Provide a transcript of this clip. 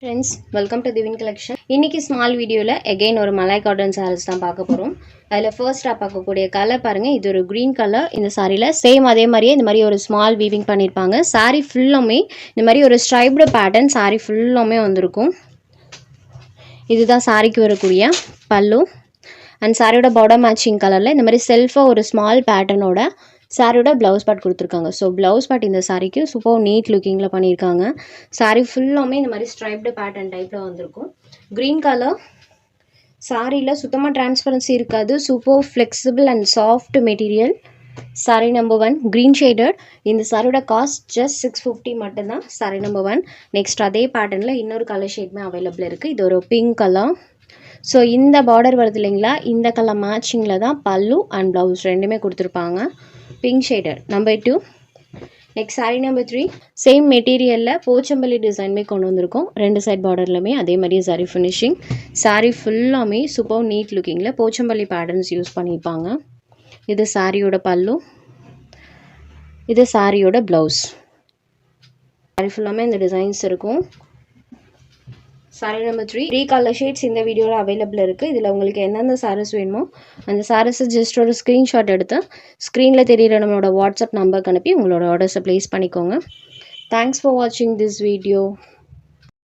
Friends, welcome to Divin collection. இன்னைக்கு small வீடியோவில் again ஒரு மலாய் காட்டன் சாரீஸ் தான் பார்க்க போகிறோம். அதில் ஃபர்ஸ்ட்டாக பார்க்கக்கூடிய கலர் பாருங்கள். இது ஒரு க்ரீன் கலர். இந்த சாரியில் சேம் அதே மாதிரியே இந்த மாதிரி ஒரு ஸ்மால் வீவிங் பண்ணியிருப்பாங்க. சாரீ ஃபுல்லுமே இந்த மாதிரி ஒரு ஸ்ட்ரைப்டு பேட்டர்ன் சாரீ ஃபுல்லுமே வந்திருக்கும். இதுதான் சாரிக்கு வரக்கூடிய பல்லு. அண்ட் சாரியோட பார்டர் மேட்சிங் கலரில் இந்த மாதிரி செல்ஃபாக ஒரு ஸ்மால் பேட்டர்னோட சாரியோட ப்ளவுஸ் பார்ட் கொடுத்துருக்காங்க. ஸோ ப்ளவுஸ் பார்ட் இந்த சாரிக்கு சூப்பர் நீட் லுக்கிங்கில் பண்ணியிருக்காங்க. சாரீ ஃபுல்லாமே இந்த மாதிரி ஸ்ட்ரைப்டு பேட்டர்ன் டைப்பில் வந்திருக்கும். க்ரீன் கலர் சாரியில் சுத்தமாக டிரான்ஸ்பரன்சி இருக்காது. Super flexible and soft material. Sari number 1 green shaded. இந்த சாரியோட காஸ்ட் ஜஸ்ட் 650 மட்டும்தான். சாரீ நம்பர் 1. நெக்ஸ்ட் அதே பேட்டர்னில் இன்னொரு கலர் ஷேட்மே அவைலபிள் இருக்குது. இது ஒரு பிங்க் கலர். ஸோ இந்த பார்டர் வருது இல்லைங்களா, இந்த கலர் மேட்சிங்கில் தான் பல்லு அண்ட் ப்ளவுஸ் ரெண்டுமே கொடுத்துருப்பாங்க. Pink shaded. Number 2. Next sari number 3. Same மெட்டீரியலில் போச்சம்பள்ளி டிசைனுமே கொண்டு வந்திருக்கோம். ரெண்டு சைட் பார்டர்லையுமே அதே மாதிரியே சாரீ ஃபினிஷிங். சாரீ ஃபுல்லாமே சூப்பர் நீட் லுக்கிங்கில் போச்சம்பள்ளி பேட்டர்ன்ஸ் யூஸ் பண்ணியிருப்பாங்க. இது சாரியோட பல்லு, இது சாரியோட ப்ளவுஸ். சாரீ ஃபுல்லாமே இந்த டிசைன்ஸ் இருக்கும். சாரீ நம்பர் 3 கலர் ஷேட்ஸ் இந்த வீடியோவில் அவைலபிள் இருக்குது. இதில் உங்களுக்கு எந்தெந்த சாரீஸ் வேணுமோ அந்த சாரீஸை ஜஸ்ட் ஒரு ஸ்க்ரீன்ஷாட் எடுத்து ஸ்க்ரீனில் தெரிகிற நம்மளோட வாட்ஸ்அப் நம்பருக்கு அனுப்பி உங்களோட ஆர்டர்ஸை ப்ளேஸ் பண்ணிக்கோங்க. தேங்க்ஸ் ஃபார் வாட்சிங் திஸ் வீடியோ.